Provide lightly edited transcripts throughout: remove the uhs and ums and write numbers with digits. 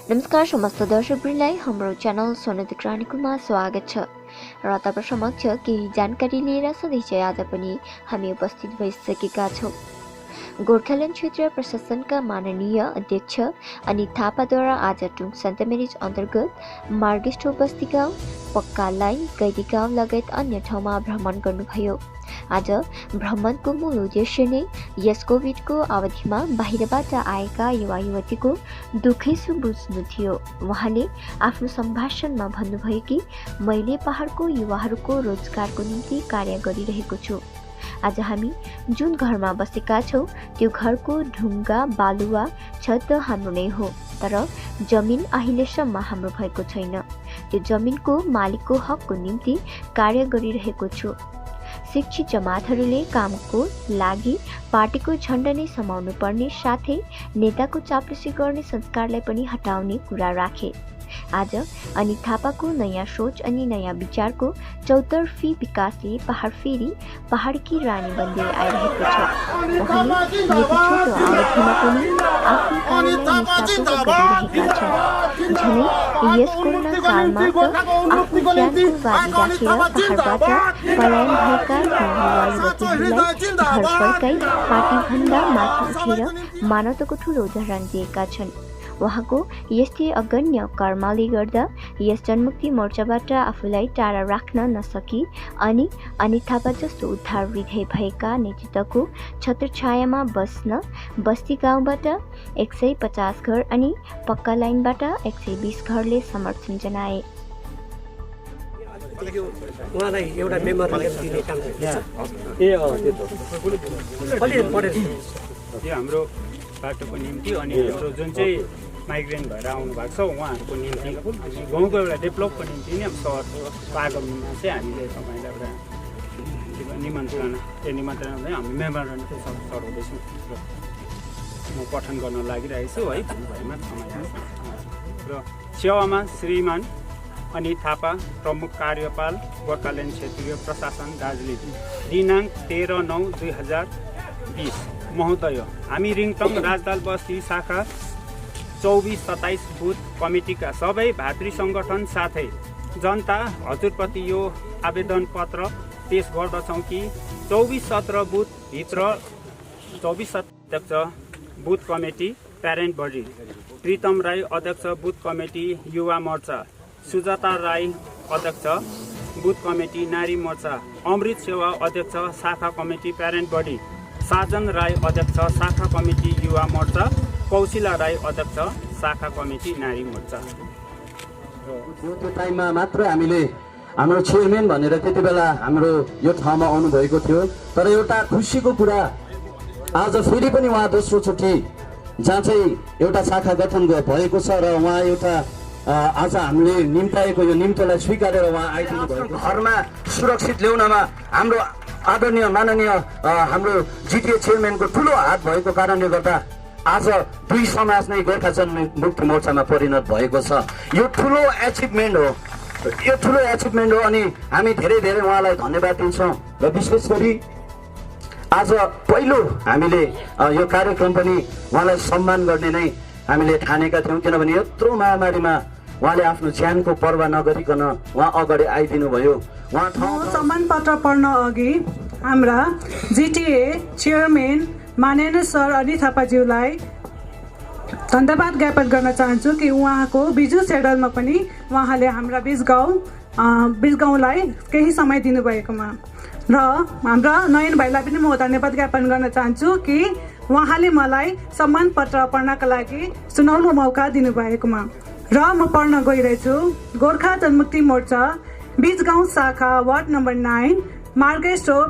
नमस्कार समस्त दर्शकवृन्दलाई हाम्रो च्यानल सोनद क्रानिकलमा स्वागत छ र तपाईं समक्ष केही जानकारी लिएर सधैँ आज पनि हामी उपस्थित भइसकेका छौं। गोर्खाल्यान्ड क्षेत्रीय प्रशासनका माननीय अध्यक्ष अनित थापाद्वारा आज टुङ सन्त मेरिज अन्तर्गत मार्गेस्टो बस्ती गाउँ, पक्का लाइन, गैरी गाउँ लगायत अन्य ठाउँमा भ्रमण गर्नुभयो। आज भ्रमणको मूल उद्देश्य नै यस कोभिडको अवधिमा बाहिरबाट आएका युवा युवतीको दुखैसु बुझ्नु थियो। उहाँले आफ्नो सम्भाषणमा भन्नुभयो कि मैले पहाडको युवाहरूको रोजगारको निम्ति कार्य गरिरहेको छु। आज हामी जुन घरमा बसेका छौं त्यो घरको ढुङ्गा बालुवा छत हाम्रो नै हो, तर जमिन अहिलेसम्म हाम्रो भएको छैन। त्यो जमिनको मालिकको हकको निम्ति कार्य गरिरहेको छु। शिक्षित जमातहरूले कामको लागि पार्टीको झण्डा नै समाउनु पर्ने साथै नेताको चाप्लुसी गर्ने संस्कारलाई पनि हटाउने कुरा राखे। आज अनित थापाको नयाँ सोच अनि नयाँ विचारको चौतर्फी विकासले पहाड फेरि पहाडकी रानी बन्दै आइरहेको छ। उहाँले यति छोटो अवधिमा पनि आफ्नो कार्यलाई निष्ठापूर्वक गरिरहेका छन्। झनै यस कोरोना कालमा त आफ्नो ज्यानको बाजी राखेर पहाडबाट पलायन भएका युवा युवतीहरूलाई घर फर्काई पार्टीभन्दा माथि उठेर मानवताको ठूलो उदाहरण दिएका छन्। उहाँको यस्तै अगण्य कर्मले गर्दा यस जनमुक्ति मोर्चाबाट आफूलाई टाढा राख्न नसकी अनि अनित थापा जस्तो उद्धार हृदय भएका नेतृत्वको छत्रछायामा बस्न बस्ती गाउँबाट 150 घर अनि पक्का लाइनबाट 120 घरले समर्थन जनाए। उहाँलाई एउटा मेमोरेन्डम दिने काम हाम्रो बाटोको निम्ति अनि हाम्रो जुन चाहिँ माइग्रेन्ट भएर आउनु भएको छ उहाँहरूको निम्ति अनि गाउँको एउटा डेभलपको निम्ति नै सहरको आगमनमा चाहिँ हामीले तपाईँलाई एउटा निमन्त्रण हामी मेमोरेन्डम चढाउँदैछौँ र म पठन गर्न लागिरहेको छु है भएमा समयमा र सेवामा श्रीमान अनित थापा, प्रमुख कार्यपाल, गोर्खाल्यान्ड क्षेत्रीय प्रशासन, दार्जिलिङ, दिनाङ्क 13/9/2020। महोदय, हामी रिङटङ राजदाल बस्ती शाखा 24-27 बुथ कमिटीका सबै भातृ सङ्गठन साथै जनता हजुरप्रति यो आवेदन पत्र पेश गर्दछौँ कि 24-17 बुथभित्र 24 अध्यक्ष booth committee parent body, Pritam Rai अध्यक्ष बुथ कमिटी युवा मोर्चा, सुजाता राई अध्यक्ष बुथ कमिटी नारी मोर्चा, अमृत सेवा अध्यक्ष शाखा कमिटी प्यारेन्ट बडी, साजन राई अध्यक्ष शाखा कमिटी युवा मोर्चा, कौशिला राई अध्यक्ष शाखा कमिटी नारी मोर्चा। त्यो टाइममा मात्र हामीले हाम्रो चेयरम्यान भनेर त्यति बेला हाम्रो यो ठाउँमा आउनुभएको थियो। तर एउटा खुसीको कुरा आज फेरि पनि उहाँ दोस्रो चोटि जहाँ चाहिँ एउटा शाखा गठन भएको छ र उहाँ एउटा आज हामीले निम्ताएको यो निम्तोलाई स्वीकारेर उहाँ आइदिनु भएको घरमा सुरक्षित ल्याउनमा हाम्रो आदरणीय माननीय हाम्रो जिटिए चेयरम्यानको ठुलो हात भएको कारणले गर्दा आज दुई समाज नै गोर्खा जनमुक्ति मोर्चामा परिणत भएको छ। यो ठुलो एचिभमेन्ट हो अनि हामी धेरै धेरै उहाँलाई धन्यवाद दिन्छौँ र विशेष गरी आज पहिलो हामीले यो कार्यक्रम पनि उहाँलाई सम्मान गर्ने नै हामीले ठानेका थियौँ, किनभने यत्रो महामारीमा उहाँले आफ्नो ज्यानको पर्वाह नगरिकन उहाँ अगाडि आइदिनु भयो। सम्मान पत्र पढ्न अघि हाम्रा जिटिए चेयरम्यान माननीय सर अनित थापाज्यूलाई धन्यवाद ज्ञापन गर्न चाहन्छु कि उहाँको बिजु सेडलमा पनि उहाँले हाम्रा बिच गाउँलाई केही समय दिनुभएकोमा र हाम्रा नयन भाइलाई पनि म धन्यवाद ज्ञापन गर्न चाहन्छु कि उहाँले मलाई सम्मान पत्र पढ्नका लागि सुनौलो मौका दिनुभएकोमा। र म पढ्न गइरहेछु। गोर्खा जनमुक्ति मोर्चा बिच गाउँ शाखा वार्ड नम्बर 9 मार्गेस्टो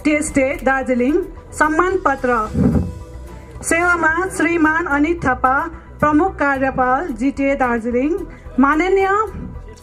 टी एस्टेट दार्जिलिङ। सम्मान पत्र सेवामा श्रीमान अनित थापा, प्रमुख कार्यपाल जिटिए दार्जिलिङ। माननीय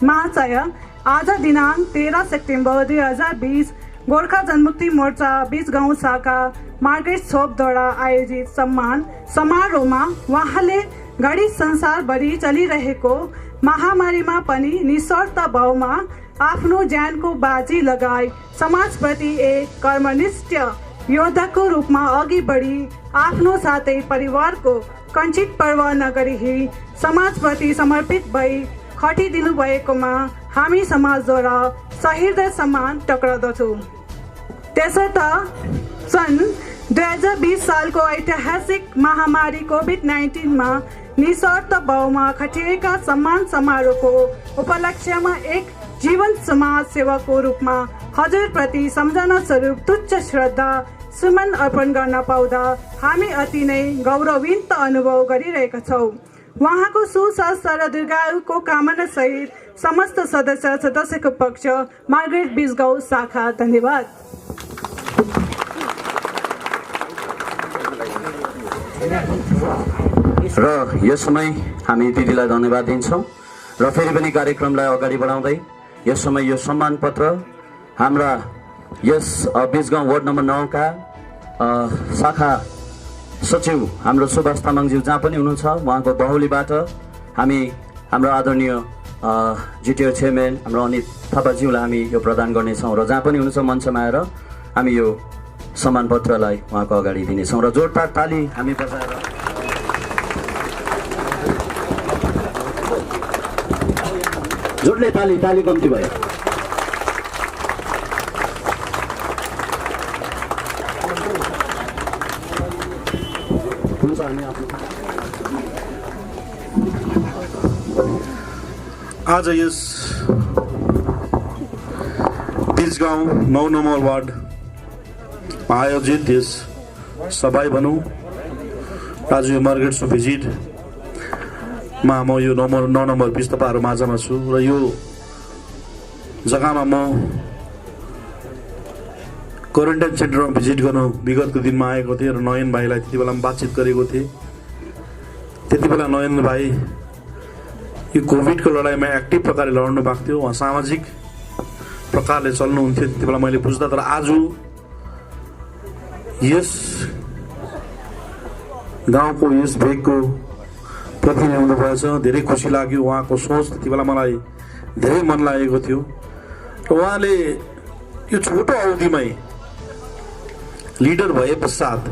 महाशय, आज दिनाङ्क 13 सेप्टेम्बर 2020 गोर्खा जनमुक्ति मोर्चा बिच गाउँ शाखा मार्गेट छोपद्वारा आयोजित सम्मान समारोहमा उहाँले गरी संसारभरि चलिरहेको महामारीमा पनि निस्वार्थ भावमा आफ्नो ज्यानको बाजी लगाई समाजप्रति एक कर्मनिष्ठ योद्धाको रूपमा अघि बढी आफ्नो साथै परिवारको कञ्चित पर्वाह नगरी समाजप्रति समर्पित भई खटिदिनु भएकोमा हामी समाजद्वारा सह्रदय सम्मान टक्राउँदछौँ। त्यसर्थ सन् 2020 सालको ऐतिहासिक महामारी कोभिड-19मा निस्वार्थ भावमा खटिएका सम्मान समारोहको उपलक्ष्यमा एक जीवन समाज सेवाको रूपमा हजुरप्रति सम्झना स्वरूप तुच्छ श्रद्धा सुमन अर्पण गर्न पाउँदा हामी अति नै गौरवान्वित अनुभव गरिरहेका छौँ। उहाँको सुस्वास्थ्य र दीर्घायुको कामना सहित समस्त सदस्यको पक्ष मार्ग्रेट बिजगाउँ शाखा धन्यवाद। र यस समय हामी दिदीलाई धन्यवाद दिन्छौँ र फेरि पनि कार्यक्रमलाई अगाडि बढाउँदै यस समय यो सम्मान पत्र हाम्रा यस बिजगाउँ वार्ड नम्बर 9 का शाखा सचिव हाम्रो सुभाष तामाङज्यू जहाँ पनि हुनुहुन्छ उहाँको बाहुलीबाट हामी हाम्रो आदरणीय जिटिओ चेयरम्यान हाम्रो अनित थापाज्यूलाई हामी यो प्रदान गर्नेछौँ र जहाँ पनि हुनुहुन्छ मञ्चमा आएर हामी यो सम्मान पत्रलाई उहाँको अगाडि दिनेछौँ र जोरदार ताली हामी बजाएर जोडले ताली कम्ती भयो। आज यस बिजगाउँ 9 नम्बर वार्डमा आयोजित यस सभा भनौँ आज यो मार्ग्रेट्सको भिजिटमा म यो 9 नम्बर 20 तपाईँहरू माझमा छु र यो जग्गामा म क्वारेन्टाइन सेन्टरमा भिजिट गर्नु विगतको दिनमा आएको थिएँ र नयन भाइलाई त्यति बेला बातचित गरेको थिएँ। त्यति बेला नयन भाइ यो कोभिडको लडाइँमा एक्टिभ प्रकारले लड्नु भएको थियो, उहाँ सामाजिक प्रकारले चल्नुहुन्थ्यो त्यति बेला मैले बुझ्दा। तर आज यस गाउँको यस भेगको प्रतिनिधि हुनुभएछ, धेरै खुसी लाग्यो। उहाँको सोच त्यति बेला मलाई धेरै मन लागेको थियो र उहाँले यो छोटो अवधिमै लिडर भए पश्चात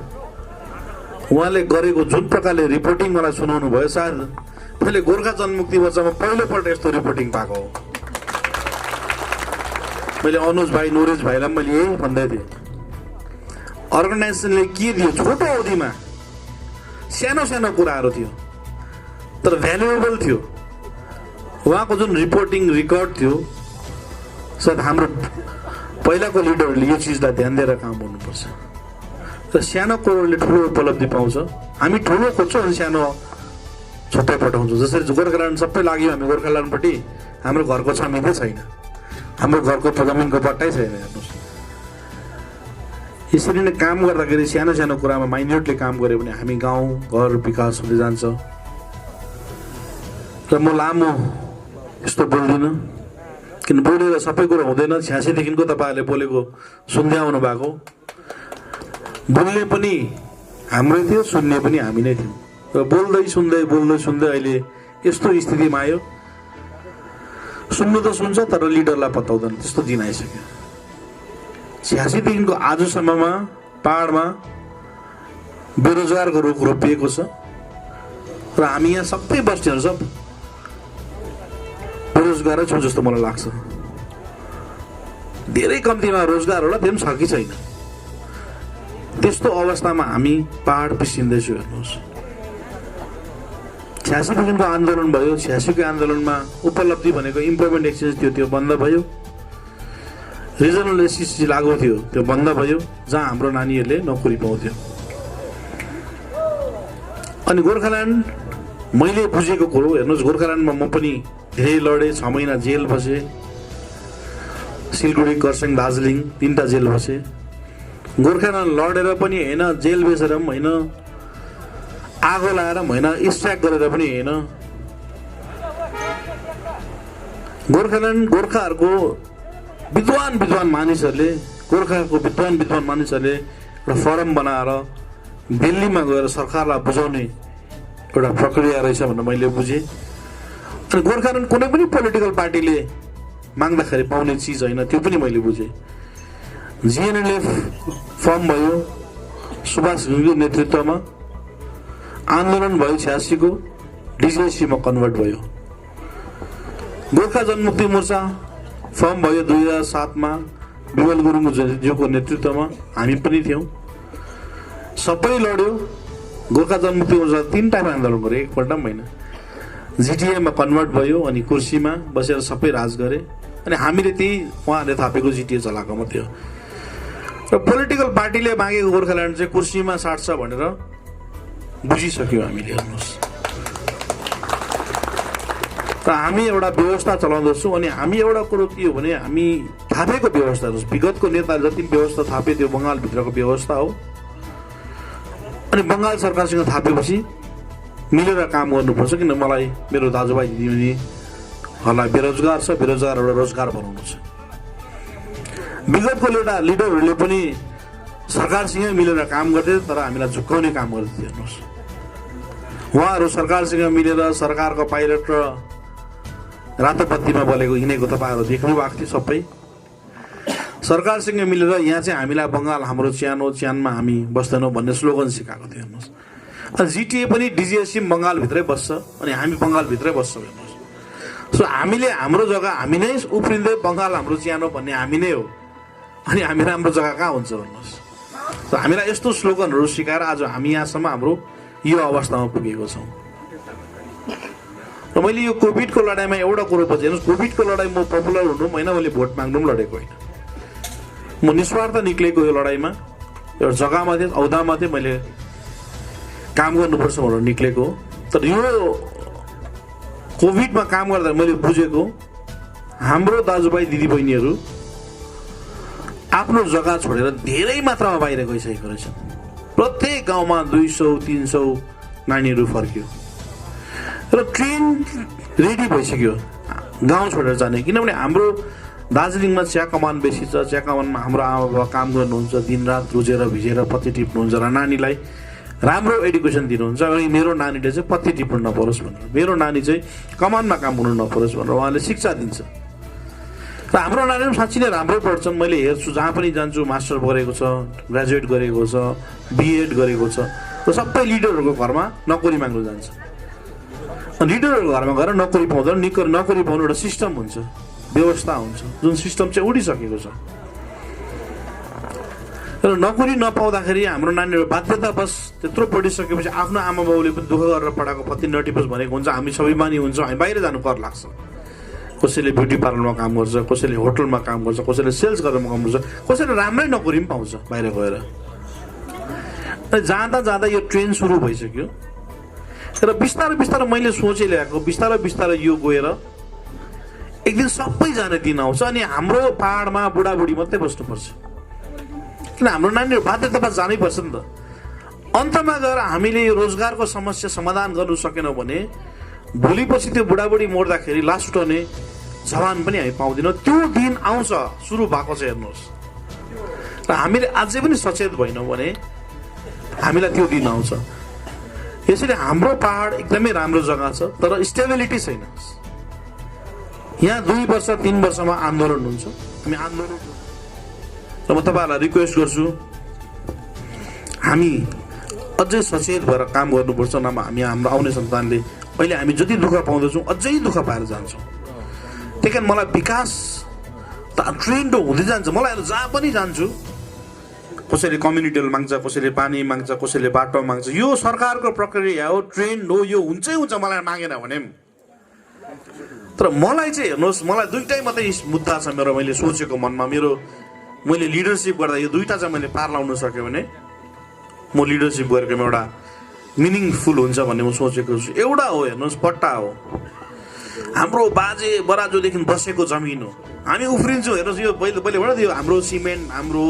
उहाँले गरेको जुन प्रकारले रिपोर्टिङ मलाई सुनाउनु भयो, सायद मैले गोर्खा जनमुक्ति मोर्चामा पहिलोपल्ट यस्तो रिपोर्टिङ पाएको हो। मैले अनुज भाइ नोरेज भाइलाई मैले यही भन्दै थिएँ, अर्गनाइजेसनले के दियो छोटो अवधिमा, सानो सानो कुराहरू थियो तर भ्यालुएबल थियो। उहाँको जुन रिपोर्टिङ रेकर्ड थियो, सायद हाम्रो पहिलाको लिडरहरूले यो चिजलाई ध्यान दिएर काम गर्नुपर्छ र सानो कुरोले ठुलो उपलब्धि पाउँछ। हामी ठुलो खोज्छौँ अनि सानो छुट्टै पठाउँछौँ। जसरी गोर्खाल्यान्ड सबै लाग्यो हामी गोर्खाल्यान्डपट्टि, हाम्रो घरको छमिकै छैन, हाम्रो घरको जमिनको पट्टै छैन। हेर्नुहोस्, यसरी नै काम गर्दाखेरि सानो सानो कुरामा माइन्युटली काम गऱ्यो भने हामी गाउँ घर विकास हुँदै जान्छ। र म लामो यस्तो बोल्दिनँ, किन बोलेर सबै कुरो हुँदैन। 86 देखिको तपाईँहरूले बोलेको सुन्दै आउनु भएको, बोल्ने पनि हाम्रै थियो, सुन्ने पनि हामी नै थियौँ र बोल्दै सुन्दै अहिले यस्तो स्थितिमा आयो। सुन्नु त सुन्छ तर लिडरलाई पत्याउँदैन, त्यस्तो दिन आइसक्यो। 86 देखिको आजसम्ममा पहाडमा बेरोजगारको रुख रोपिएको छ र हामी यहाँ सबै बस्तीहरू सब बेरोजगारै छौँ जस्तो मलाई लाग्छ। धेरै कम्तीमा रोजगार होला, त्यो पनि छ कि छैन। त्यस्तो अवस्थामा हामी पहाड पिसिँदैछु। हेर्नुहोस्, 86 देखिको आन्दोलन भयो, 86 को आन्दोलनमा उपलब्धि भनेको इम्प्लोइमेन्ट एक्सचेन्ज थियो, त्यो बन्द भयो। रिजनल एससी लागू थियो, त्यो बन्द भयो, जहाँ हाम्रो नानीहरूले नोकरी पाउँथ्यो। अनि गोर्खाल्यान्ड मैले बुझेको कुरो हेर्नुहोस्, गोर्खाल्यान्डमा म पनि धेरै लडेँ, 6 महिना जेल बसेँ, सिलगढी खरसाङ दार्जिलिङ 3टा जेल बसेँ। गोर्खाल्यान्ड लडेर पनि होइन, जेल बेचेर पनि होइन, आगो लगाएर पनि होइन, स्ट्राइक गरेर पनि होइन। गोर्खाल्यान्ड गोर्खाहरूको विद्वान मानिसहरूले, गोर्खाको विद्वान मानिसहरूले एउटा फोरम बनाएर दिल्लीमा गएर सरकारलाई बुझाउने एउटा प्रक्रिया रहेछ भनेर मैले बुझेँ। अनि गोर्खाल्यान्ड कुनै पनि पोलिटिकल पार्टीले माग्दाखेरि पाउने चिज होइन, त्यो पनि मैले बुझेँ। जिएनएलएफ फर्म भयो, सुभाष घिमिरेको नेतृत्वमा आन्दोलन भयो 86 को, डिजिएसीमा कन्भर्ट भयो। गोर्खा जनमुक्ति मोर्चा फर्म भयो 2007 मा विमल गुरुङज्यूको नेतृत्वमा, हामी पनि थियौँ। सबै लड्यो। गोर्खा जनमुक्ति मोर्चा 3 टाइम आन्दोलन गर्यो, एकपल्ट पनि होइन। जिटिएमा कन्भर्ट भयो अनि कुर्सीमा बसेर सबै राज गरे अनि हामीले त्यही उहाँहरूले थापेको जिटिए चलाएको मात्रै हो। र पोलिटिकल पार्टीले मागेको गोर्खाल्यान्ड चाहिँ कुर्सीमा साट्छ भनेर बुझिसक्यौँ हामीले। हेर्नुहोस्, र हामी एउटा व्यवस्था चलाउँदछौँ अनि हामी एउटा कुरो के हो भने हामी थापेको व्यवस्था, विगतको नेताले जति व्यवस्था थापे त्यो बङ्गालभित्रको व्यवस्था हो। अनि बङ्गाल सरकारसँग थापेपछि मिलेर काम गर्नुपर्छ, किन मलाई मेरो दाजुभाइ दिदीबहिनीहरूलाई बेरोजगार छ, बेरोजगारहरूलाई रोजगार बनाउनु छ। विगतको लिडरहरूले पनि सरकारसँगै मिलेर काम गर्थे, तर हामीलाई झुक्काउने काम गर्थे। हेर्नुहोस्, उहाँहरू सरकारसँग मिलेर सरकारको पाइलट र रातो बत्तीमा बोलेको हिँडेको तपाईँहरू देख्नु भएको थियो। सबै सरकारसँग मिलेर यहाँ चाहिँ हामीलाई बङ्गाल हाम्रो च्यानो, च्यानमा हामी बस्दैनौँ भन्ने स्लोगन सिकाएको थियो। हेर्नुहोस्, अनि जिटिए पनि डिजिएसी बङ्गालभित्रै बस्छ अनि हामी बङ्गालभित्रै बस्छौँ। हेर्नुहोस्, सो हामीले हाम्रो जग्गा हामी नै उफ्रिँदै बङ्गाल हाम्रो च्यानो भन्ने हामी नै हो अनि हामी राम्रो जग्गा कहाँ हुन्छ भन्नुहोस्। सो हामीलाई यस्तो स्लोगनहरू सिकाएर आज हामी यहाँसम्म हाम्रो यो अवस्थामा पुगेको छौँ। र मैले यो कोभिडको लडाइँमा एउटा कुरो बुझेँ, कोभिडको लडाइँ म पपुलर हुनु होइन, मैले भोट माग्नु पनि लडेको होइन। म निस्वार्थ निक्लेको यो लडाइँमा एउटा जग्गामा थिएँ, औदामा थिएँ, मैले काम गर्नुपर्छ भनेर निक्लेको। तर यो कोभिडमा काम गर्दा मैले बुझेको हाम्रो दाजुभाइ दिदीबहिनीहरू आफ्नो जग्गा छोडेर धेरै मात्रामा बाहिर गइसकेको रहेछन्। प्रत्येक गाउँमा 200-300 नानीहरू फर्क्यो र ट्रेन रेडी भइसक्यो गाउँ छोडेर जाने। किनभने हाम्रो दार्जिलिङमा चिया कमान बेसी छ, चिया कमानमा हाम्रो आमा बाबा काम गर्नुहुन्छ, दिनरात रुजेर भिजेर पत्ती टिप्नुहुन्छ र नानीलाई राम्रो एडुकेसन दिनुहुन्छ। अनि मेरो नानीले चाहिँ पत्ती टिप्नु नपरोस् भनेर, मेरो नानी चाहिँ कमानमा काम गर्नु नपरोस् भनेर उहाँले शिक्षा दिन्छ। र हाम्रो नानीहरू साँच्चै नै राम्रो पढ्छन्। मैले हेर्छु जहाँ पनि जान्छु, मास्टर गरेको छ, ग्रेजुएट गरेको छ, बिएड गरेको छ। र सबै लिडरहरूको घरमा नोकरी माग्नु जान्छ। लिडरहरूको घरमा गएर नोकरी पाउँदैन, नोकरी पाउनु एउटा सिस्टम हुन्छ, व्यवस्था हुन्छ, जुन सिस्टम चाहिँ उडिसकेको छ। र नोकरी नपाउँदाखेरि हाम्रो नानीहरू बाध्यतावश त्यत्रो पढिसकेपछि आफ्नो आमा बाउले पनि दुःख गरेर पढाएको पत्ती नटिपोस् भनेको हुन्छ। हामी स्वाभिमानी हुन्छौँ, हामी बाहिर जानु कर लाग्छ। कसैले ब्युटी पार्लरमा काम गर्छ, कसैले होटलमा काम गर्छ, कसैले सेल्स गरेर काम गर्छ, कसैले राम्रै नोकरी पनि पाउँछ बाहिर गएर। जाँदा जाँदा यो ट्रेन सुरु भइसक्यो र बिस्तारै बिस्तारै मैले सोचेँ ल्याएको, बिस्तारै बिस्तारै यो गएर एक दिन सबैजना दिन आउँछ अनि हाम्रो पहाडमा बुढाबुढी मात्रै बस्नुपर्छ। किन हाम्रो नानीहरू बाध्यतामा जानै पर्छ नि त। अन्तमा गएर हामीले यो रोजगारको समस्या समाधान गर्नु सकेनौँ भने भोलिपछि त्यो बुढाबुढी मर्दाखेरि लास उठाउने जवान पनि हामी पाउँदैनौँ। त्यो दिन आउँछ, सुरु भएको छ। हेर्नुहोस्, र हामीले अझै पनि सचेत भएनौँ भने हामीलाई त्यो दिन आउँछ। यसरी हाम्रो पहाड एकदमै राम्रो जग्गा छ, तर स्टेबिलिटी छैन। यहाँ 2 वर्ष 3 वर्षमा आन्दोलन हुन्छ। हामी आन्दोलन र म तपाईँहरूलाई रिक्वेस्ट गर्छु, हामी अझै सचेत भएर काम गर्नुपर्छ। नभए हाम्रो आउने सन्तानले अहिले हामी जति दुःख पाउँदैछौँ अझै दुःख पाएर जान्छौँ। त्यही कारण मलाई विकास त ट्रेन्ड हुँदै जान्छ। मलाई जहाँ पनि जान्छु, कसैले कम्युनिटी हल माग्छ, कसैले पानी माग्छ, कसैले बाटो माग्छ। यो सरकारको प्रक्रिया हो, ट्रेन्ड हो, यो हुन्छै हुन्छ। मलाई मागेन भने तर मलाई चाहिँ हेर्नुहोस्, मलाई दुईटै मात्रै मुद्दा छ मेरो। मैले सोचेको मनमा मैले लिडरसिप गर्दा यो दुईटा चाहिँ मैले पार लाउन सक्यो भने म लिडरसिप गरेको एउटा मिनिङफुल हुन्छ भन्ने म सोचेको छु। एउटा हो, हेर्नुहोस्, पट्टा हो, हाम्रो बाजे बराजुदेखि बसेको जमिन हो। हामी उफ्रिन्छौँ। हेर्नुहोस्, यो पहिले भन्यो हाम्रो सिमेन्ट, हाम्रो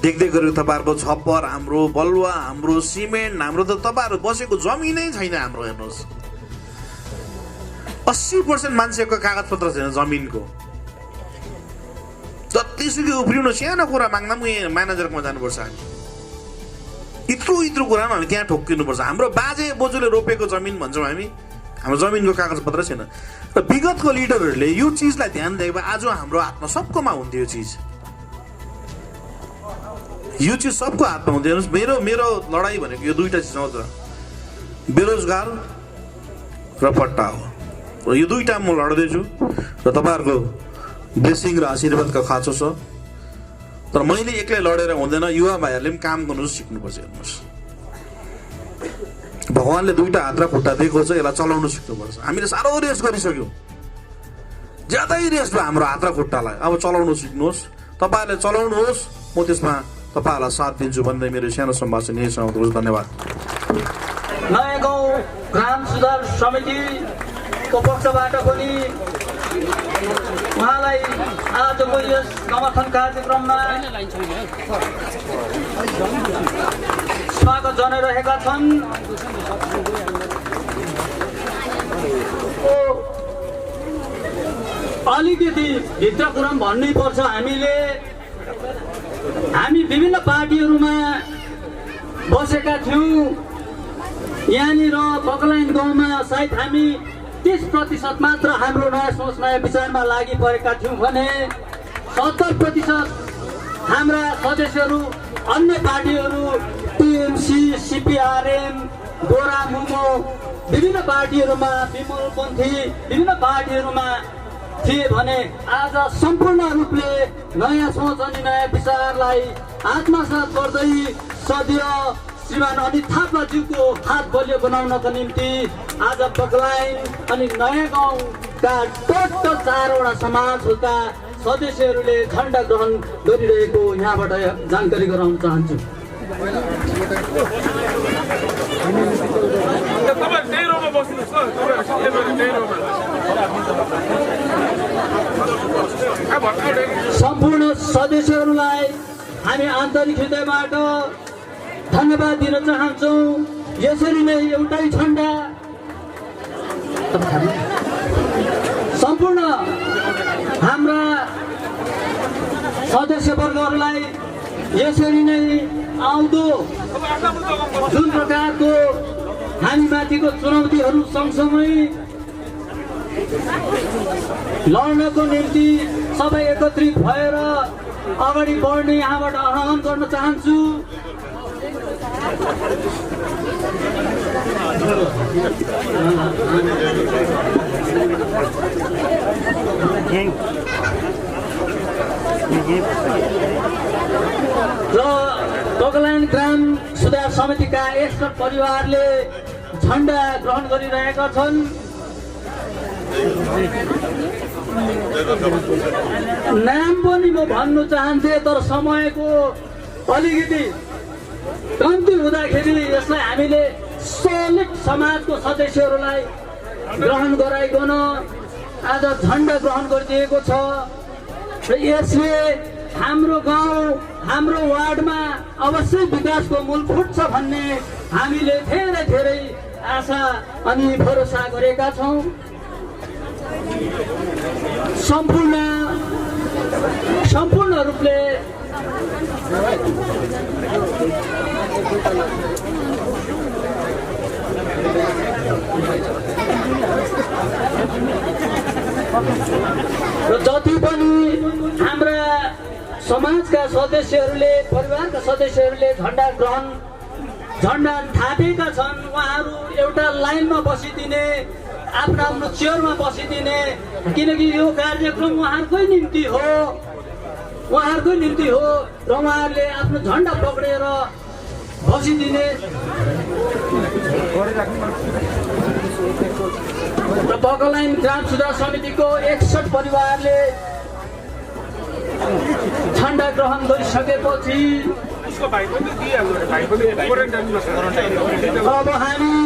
देख्दै गरेको तपाईँहरूको छप्पर, हाम्रो बलुवा, हाम्रो सिमेन्ट, हाम्रो त तपाईँहरू बसेको जमिनै छैन हाम्रो। हेर्नुहोस्, 80% मान्छेको कागजपत्र छैन जमिनको। जतिसुकै उफ्रिनु, सानो कुरा माग्दा पनि म्यानेजरकोमा जानुपर्छ। हामी यत्रो कुरामा हामी त्यहाँ ठोक्किनुपर्छ। हाम्रो बाजे बोजूले रोपेको जमिन भन्छौँ हामी, हाम्रो जमिनको कागजपत्र छैन। र विगतको लिडरहरूले यो चिजलाई ध्यान दिएको भए आज हाम्रो हातमा सबकोमा हुन्थ्यो यो चिज। यो चिज सबको हातमा हुँदैन। हेर्नुहोस्, मेरो लडाइँ भनेको यो दुईवटा चिज आउँछ, बेरोजगार र पट्टा हो। र यो दुईवटा म लड्दैछु र तपाईँहरूको ब्लेसिङ र आशीर्वादको खाँचो छ। तर मैले एक्लै लडेर हुँदैन, युवा भाइहरूले पनि काम गर्नु सिक्नुपर्छ। हेर्नुहोस्, भगवान्ले दुईवटा हात र खुट्टा दिएको छ, यसलाई चलाउनु सिक्नुपर्छ। हामीले साह्रो रेस गरिसक्यौँ, ज्यादै रेस भयो हाम्रो हात र खुट्टालाई। अब चलाउनु सिक्नुहोस्, तपाईँहरूले चलाउनुहोस्, म त्यसमा तपाईँहरूलाई साथ दिन्छु भन्दै मेरो सानो सम्भाषण यही समाप्त। धन्यवाद। नयाँ गाउँ ग्राम सुधार समितिको पक्षबाट पनि उहाँलाई आजको यस समर्थन कार्यक्रममा स्वागत जनाइरहेका छन्। अलिकति भित्र कुरा भन्नै पर्छ। हामी विभिन्न पार्टीहरूमा बसेका थियौँ। यहाँनिर बगलाइन गाउँमा सायद हामी 30% मात्र हाम्रो नयाँ सोच नयाँ विचारमा लागि परेका थियौँ भने 70% हाम्रा सदस्यहरू अन्य पार्टीहरू टिएमसी, सिपिआरएम, गोरा मुमो विभिन्न पार्टीहरूमा, विमलपन्थी विभिन्न पार्टीहरूमा थिए भने आज सम्पूर्ण रूपले नयाँ सोच अनि नयाँ विचारलाई आत्मसात गर्दै सद्य श्रीमान अनित थापाज्यूको हात बलियो बनाउनको निम्ति आज बगलाइन अनि नयाँ गाउँका टोटल 4वटा समाजका सदस्यहरूले झण्डा ग्रहण गरिरहेको यहाँबाट जानकारी गराउन चाहन्छु। सम्पूर्ण सदस्यहरूलाई हामी आन्तरिक हृदयबाट धन्यवाद दिन चाहन्छौँ। यसरी नै एउटै झण्डा सम्पूर्ण हाम्रा सदस्यवर्गहरूलाई यसरी नै आउँदो जुन प्रकारको हामीमाथिको चुनौतीहरू सँगसँगै लड्नको निम्ति सबै एकत्रित भएर अगाडि बढ्ने यहाँबाट आह्वान गर्न चाहन्छु। र बगलाइन ग्राम सुधार समितिका 61 परिवारले झण्डा ग्रहण गरिरहेका छन्। नाम पनि म भन्नु चाहन्थे, तर समयको अलिकति कम्ती हुँदाखेरि यसलाई हामीले सलिड समाजको सदस्यहरूलाई ग्रहण गराइकन आज झण्डा ग्रहण गरिदिएको छ। र यसले हाम्रो गाउँ हाम्रो वार्डमा अवश्य विकासको मूल फुट्छ भन्ने हामीले धेरै आशा अनि भरोसा गरेका छौँ। सम्पूर्ण रूपले र जति पनि हाम्रा समाजका सदस्यहरूले परिवारका सदस्यहरूले झण्डा थापेका छन्, उहाँहरू एउटा लाइनमा बसिदिने, आफ्नो चेयरमा बसिदिने, किनकि यो कार्यक्रम उहाँहरूकै निम्ति हो र उहाँहरूले आफ्नो झण्डा पक्रेर बसिदिने। र बगलाइन ग्राम सुधार समितिको 61 परिवारले झण्डा ग्रहण गरिसकेपछि अब हामी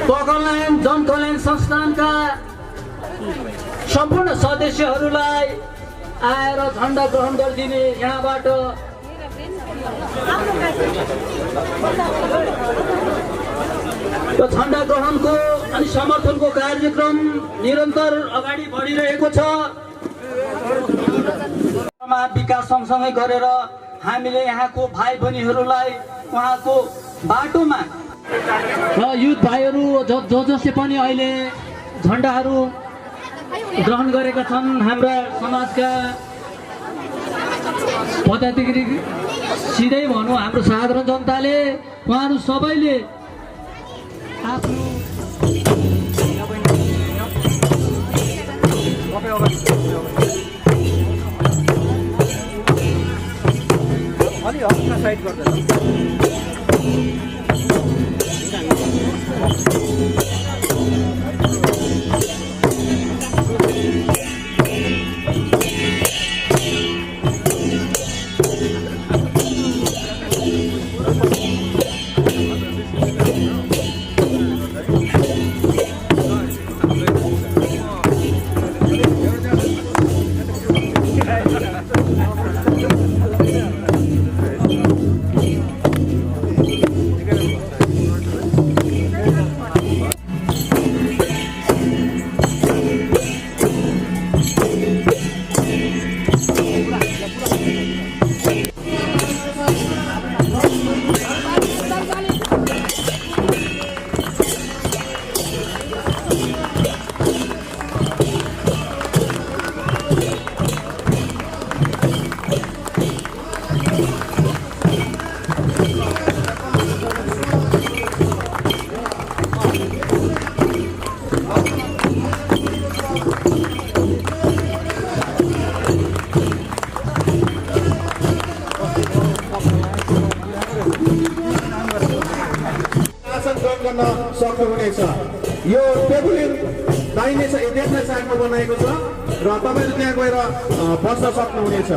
बगलाइन जनकल्याण संस्थानका सम्पूर्ण सदस्यहरूलाई आएर झण्डा ग्रहण गरिदिने यहाँबाट र झण्डा ग्रहणको अनि समर्थनको कार्यक्रम निरन्तर अगाडि बढिरहेको छ। विकास सँगसँगै गरेर हामीले यहाँको भाइ बहिनीहरूलाई उहाँको बाटोमा र युथ भाइहरू जसले पनि अहिले झण्डाहरू ग्रहण गरेका छन्, हाम्रा समाजका पदाधिकारी सिधै भनौँ हाम्रो साधारण जनताले उहाँहरू सबैले आफ्नो अलि हल्का साइड गर्दैन गर्न सक्नुहुनेछ। यो टेबुलिन दाहिने देख्ने साइडमा बनाएको छ र तपाईँले त्यहाँ गएर बस्न सक्नुहुनेछ।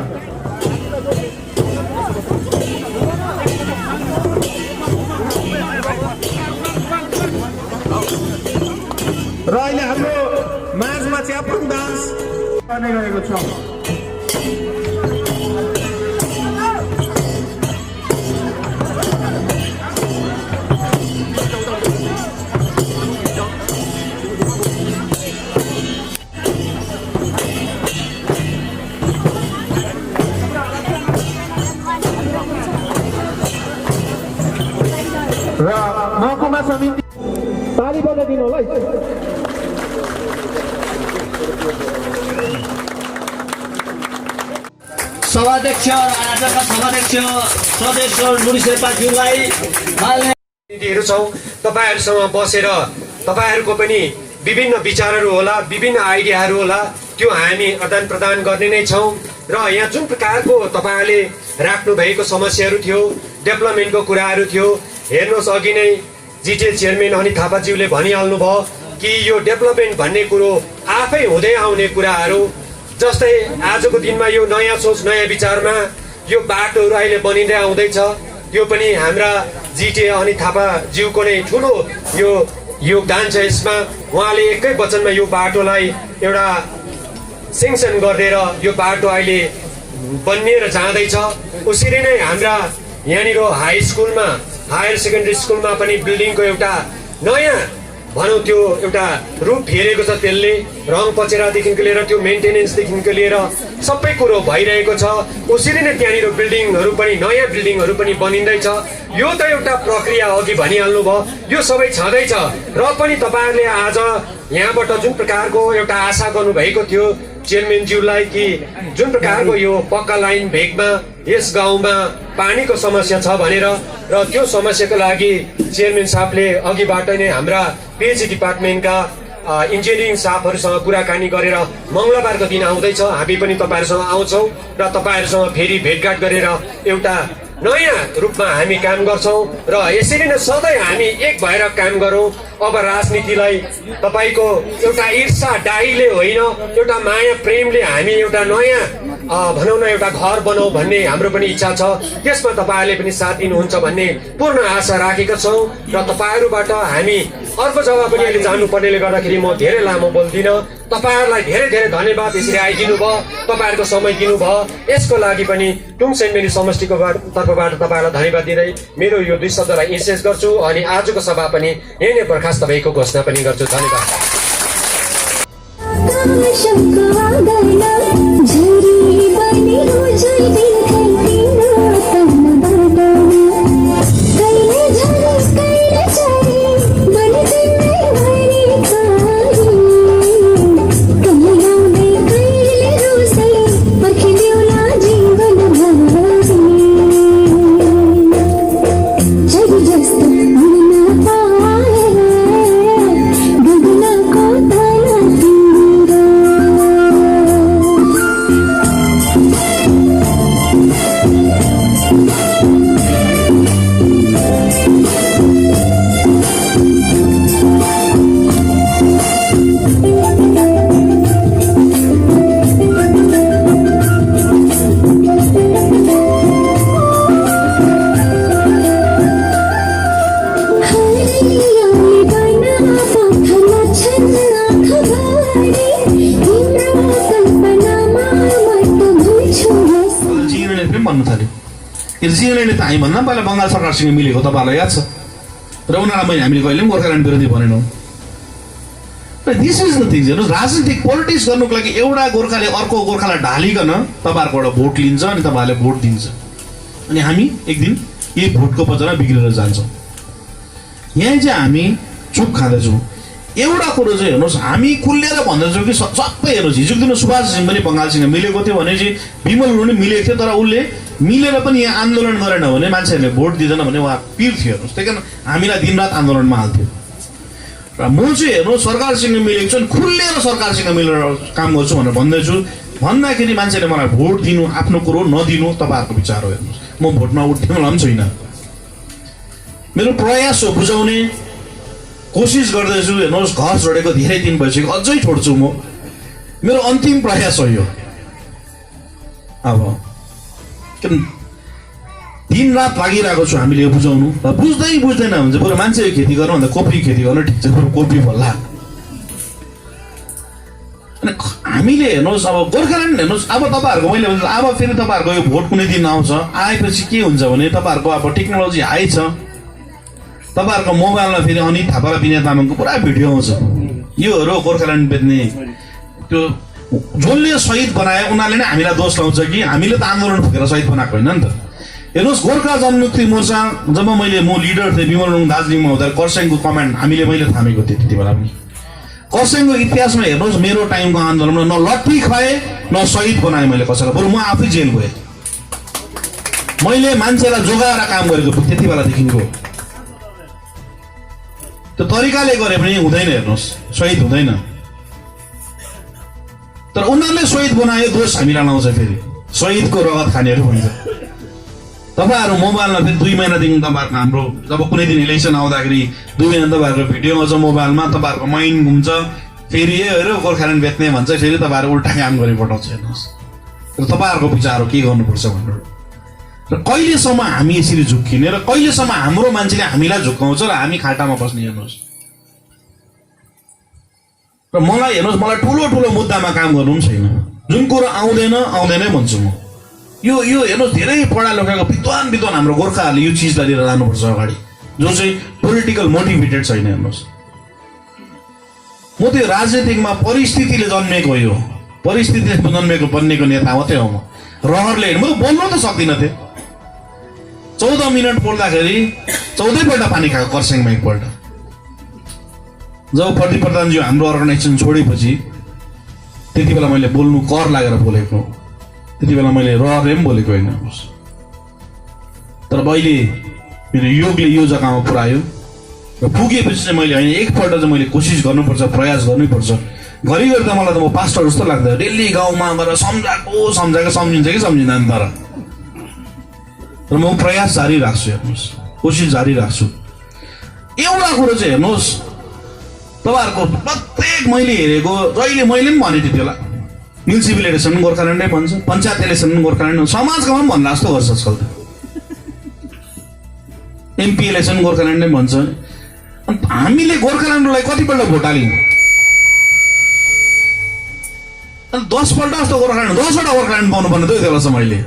र अहिले हाम्रो माझमा च्यापरुङ डान्स गर्ने रहेको छ। र महकुमा समिति ताली बजाइ दिनु होला है। सभाध्यक्ष आजका सभाध्यक्ष सदस्य मुडी शेर्पाज्यूलाई प्रतिनिधिहरू छौँ। तपाईँहरूसँग बसेर तपाईँहरूको पनि विभिन्न विचारहरू होला, विभिन्न आइडियाहरू होला, त्यो हामी आदान प्रदान गर्ने नै छौँ। र यहाँ जुन प्रकारको तपाईँहरूले राख्नु भएको समस्याहरू थियो, डेभलपमेन्टको कुराहरू थियो, हेर्नुहोस् अघि नै जिटिए चेयरम्यान अनित थापाज्यूले भनिहाल्नु भयो कि यो डेभलपमेन्ट भन्ने कुरो आफै हुँदै आउने कुराहरू। जस्तै आजको दिनमा यो नयाँ सोच नयाँ विचारमा यो बाटोहरू अहिले बनिँदै आउँदैछ, यो पनि हाम्रा जिटिए अनित थापाज्यूको नै ठुलो यो योगदान छ यसमा। उहाँले एकै वचनमा यो बाटोलाई एउटा सेङ्सन गरिदिएर यो बाटो अहिले बनिएर जाँदैछ। उसरी नै हाम्रा यहाँनिर हाई स्कुलमा, हायर सेकेन्ड्री स्कुलमा पनि बिल्डिङको एउटा नयाँ भनौँ त्यो एउटा रूप फेरेको छ। त्यसले रङ पचेरादेखिको लिएर त्यो मेन्टेनेन्सदेखिको लिएर सबै कुरो भइरहेको छ। उसरी नै त्यहाँनिर बिल्डिङहरू पनि नयाँ बिल्डिङहरू पनि बनिँदैछ। यो त एउटा प्रक्रिया अघि भनिहाल्नु भयो, यो सबै छँदैछ। र पनि तपाईँहरूले आज यहाँबाट जुन प्रकारको एउटा आशा गर्नुभएको थियो चेयरम्यानज्यूलाई कि जुन प्रकारको यो पक्का लाइन भेगमा यस गाउँमा पानीको समस्या छ भनेर, र त्यो समस्याको लागि चेयरम्यान साहबले अघिबाट नै हाम्रा पिएचई डिपार्टमेन्टका इन्जिनियरिङ स्टाफहरूसँग कुराकानी गरेर मङ्गलबारको दिन आउँदैछ। हामी पनि तपाईँहरूसँग आउँछौँ र तपाईँहरूसँग फेरि भेटघाट गरेर एउटा नयाँ रूपमा हामी काम गर्छौँ र यसरी नै सधैँ हामी एक भएर काम गरौँ। अब राजनीतिलाई तपाईँको एउटा ईर्षा डाइले होइन, एउटा माया प्रेमले हामी एउटा नयाँ भनौँ न एउटा घर बनाऊ भन्ने हाम्रो पनि इच्छा छ। त्यसमा तपाईँहरूले पनि साथ दिनुहुन्छ भन्ने पूर्ण आशा राखेका छौँ। र तपाईँहरूबाट हामी अर्को जग्गा पनि अहिले जानुपर्नेले गर्दाखेरि म धेरै लामो बोल्दिनँ। तपाईँहरूलाई धेरै धेरै धन्यवाद यसरी आइदिनु भयो, तपाईँहरूको समय दिनुभयो। यसको लागि पनि टुङ सेन्मेनी समष्टिको तर्फबाट तपाईँहरूलाई धन्यवाद दिँदै मेरो यो 2 शब्दलाई इन्सेस गर्छु अनि आजको सभा पनि यही नै बर्खास्त भएको घोषणा पनि गर्छु। धन्यवाद। घिर्जिङले त हामीभन्दा पहिला बङ्गाल सरकारसँग मिलेको तपाईँहरूलाई याद छ र उनीहरूलाई हामीले कहिले पनि गोर्खाल्यान्ड विरोधी भनेनौँ। This is the things. हेर्नुहोस्, राजनीतिक पोलिटिक्स गर्नुको लागि एउटा गोर्खाले अर्को गोर्खालाई ढालिकन तपाईँहरूकोबाट भोट लिन्छ अनि तपाईँहरूले भोट दिन्छ अनि हामी एक दिन यही भोटको पछाडि बिग्रेर जान्छौँ। यहाँ चाहिँ हामी चुप खाँदैछौँ। एउटा कुरो चाहिँ हेर्नुहोस्, हामी खुलेर भन्दैछौँ कि सबै हेर्नुहोस्, हिजोको दिन सुभाष सिंह पनि बङ्गालसँग मिलेको थियो भने चाहिँ विमल गुरुङ पनि मिलेको थियो, तर उसले मिलेर पनि यहाँ आन्दोलन गरेन भने मान्छेहरूले भोट दिँदैन भने उहाँ पिर थियो। हेर्नुहोस्, त्यही कारण हामीलाई दिनरात आन्दोलनमा हाल्थ्यो। र म चाहिँ हेर्नुहोस् सरकारसँग मिलेको छु, खुलेर सरकारसँग मिलेर काम गर्छु भनेर भन्दैछु। भन्दाखेरि मान्छेले मलाई भोट दिनु आफ्नो कुरो नदिनु तपाईँहरूको विचार हो। हेर्नुहोस्, म भोटमा उठ्ने मलाई पनि छैन। मेरो प्रयास हो बुझाउने, कोसिस गर्दैछु। हेर्नुहोस्, घर छोडेको धेरै दिन भइसक्यो, अझै छोड्छु म। मेरो अन्तिम प्रयास हो यो। अब किन दिन रात लागिरहेको छु हामीले यो बुझाउनु, र बुझ्दैन भने चाहिँ बरु मान्छे खेती गर्नु भन्दा कोपी खेती गर्नु ठिक छ, बरु कोपी भल्ला। अनि हामीले हेर्नुहोस्, अब गोर्खाल्यान्ड हेर्नुहोस्, अब तपाईँहरूको मैले भन्छ अब फेरि तपाईँहरूको यो भोट कुनै दिन आउँछ, आएपछि के हुन्छ भने तपाईँहरूको अब टेक्नोलोजी हाई छ, तपाईँहरूको मोबाइलमा फेरि अनित थापा र विनय तामाङको पुरा भिडियो आउँछ। योहरू गोर्खाल्यान्ड बेच्ने त्यो जसले शहीद बनायो उनीहरूले नै हामीलाई दोष लाउँछ कि हामीले त आन्दोलन फुकेर शहीद बनाएको होइन नि त। हेर्नुहोस्, गोर्खा जनमुक्ति मोर्चा जब म लिडर थिएँ विमल गुरुङ दार्जिलिङमा हुँदा कर्सियङको कमान्ड मैले थामेको थिएँ त्यति बेला पनि। कर्सियङको इतिहासमा हेर्नुहोस्, मेरो टाइमको आन्दोलनमा न लट्ठी खाएँ न शहीद बनाएँ मैले कसैलाई, बरु म आफै जेल गएँ। मैले मान्छेलाई जोगाएर काम गरेको त्यति बेलादेखिको। त्यो तरिकाले गरे पनि हुँदैन, हेर्नुहोस् शहीद हुँदैन। तर उनीहरूले शहीद बनायो, दोष हामीलाई लाउँछ। फेरि शहीदको रगत खानेहरू भन्छ। तपाईँहरू मोबाइलमा फेरि 2 महिनादेखि तपाईँहरूको हाम्रो जब कुनै दिन इलेक्सन आउँदाखेरि 2 महिना तपाईँहरूको भिडियो आउँछ मोबाइलमा, तपाईँहरूको माइन्ड घुम्छ, फेरि हेऱ्यो गोर्खाल्यान्ड बेच्ने भन्छ, फेरि तपाईँहरू उल्टा काम गरिपठाउँछ। हेर्नुहोस्, र तपाईँहरूको विचार हो के गर्नुपर्छ भनेर। र कहिलेसम्म हामी यसरी झुक्किने र कहिलेसम्म हाम्रो मान्छेले हामीलाई झुक्काउँछ र हामी खाटामा बस्ने। हेर्नुहोस्, र मलाई हेर्नुहोस्, मलाई ठुलो ठुलो मुद्दामा काम गर्नु पनि छैन। जुन कुरो आउँदैनै भन्छु म। यो हेर्नुहोस्, धेरै पढा लेखाएको विद्वान हाम्रो गोर्खाहरूले यो चिजलाई लिएर जानुपर्छ अगाडि, जो चाहिँ पोलिटिकल मोटिभेटेड छैन। हेर्नुहोस्, म त्यो राजनीतिकमा परिस्थितिले जन्मेको यो परिस्थितिले जन्मेको बन्नेको नेता मात्रै हो म। रहरले म त बोल्नु त सक्दिनँ थिएँ। 14 मिनट बोल्दाखेरि 14 पल्ट पानी खाएको कर्सियङमा एकपल्ट। जब प्रदीप प्रधानज्यू हाम्रो अर्गनाइजेसन छोडेपछि त्यति बेला मैले बोल्नु कर लागेर बोलेको, त्यति बेला मैले रहरले पनि बोलेको होइन। तर अहिले मेरो योगले यो जग्गामा पुऱ्यायो र पुगेपछि चाहिँ मैले होइन एकपल्ट चाहिँ मैले कोसिस गर्नुपर्छ, प्रयास गर्नुपर्छ। घरिघरि त मलाई त म पास्टर जस्तो लाग्दैन, डेली गाउँमा गएर सम्झाएको सम्झिन्छ कि सम्झिँदैन। तर म प्रयास जारी राख्छु। हेर्नुहोस्, कोसिस जारी राख्छु। एउटा कुरो चाहिँ हेर्नुहोस्, तपाईँहरूको प्रत्येक मैले हेरेको जहिले मैले पनि भनेँ त्यति बेला म्युनिसिपल इलेक्सन पनि गोर्खाल्यान्डै भन्छ, पञ्चायत इलेक्सन पनि गोर्खाल्यान्ड, समाजमा पनि भन्ला जस्तो गर्छ आजकल त। एमपी इलेक्सन गोर्खाल्यान्डै भन्छ। अनि हामीले गोर्खाल्यान्डलाई कतिपल्ट भोट हाल्यौँ? अनि 10 पल्ट जस्तो गोर्खाल्यान्ड, 10वटा गोर्खाल्यान्ड पाउनु पर्ने त्यो बेलासम्म अहिले।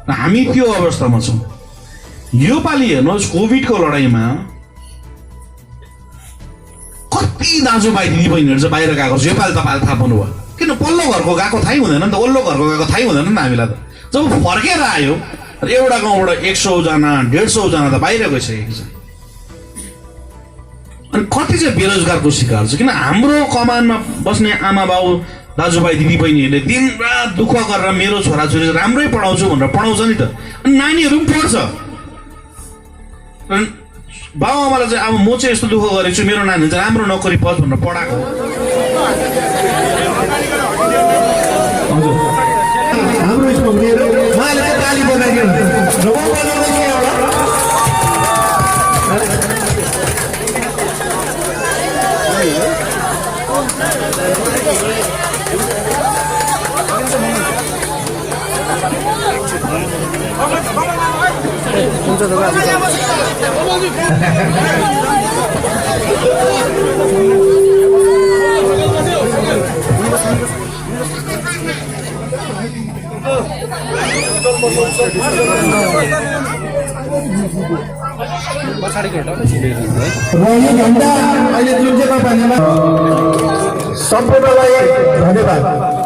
हामी त्यो अवस्थामा छौँ। यो पालि हेर्नुहोस्, कोभिडको लडाइँमा कति दाजुभाइ दिदीबहिनीहरू चाहिँ बाहिर गएको छ। योपालि तपाईँले थाहा पाउनु भयो, किन पल्लो घरको गएको थाहै हुँदैन नि त, ओल्लो घरको गएको थाहै हुँदैन नि त हामीलाई त। जब फर्केर आयो एउटा गाउँबाट 100 जना 150 जना त बाहिर गइसकेको छ। अनि कति चाहिँ बेरोजगारको शिकार छ, किन हाम्रो कमानमा बस्ने आमा बाउ दाजुभाइ दिदीबहिनीहरूले दिन रात दुःख गरेर मेरो छोराछोरी राम्रै पढाउँछु भनेर पढाउँछ नि त। अनि नानीहरू पनि पढ्छ। बाउ आमालाई चाहिँ अब म चाहिँ यस्तो दुःख गरेको छु, मेरो नानी चाहिँ राम्रो नोकरी पाओस् भनेर पढाएको। हाम्रो स्कुल उहाँले चाहिँ ताली बनाइदियो र यो झन्डा अहिले जुन चाहिँ तपाईँले सम्पूर्णलाई धन्यवाद।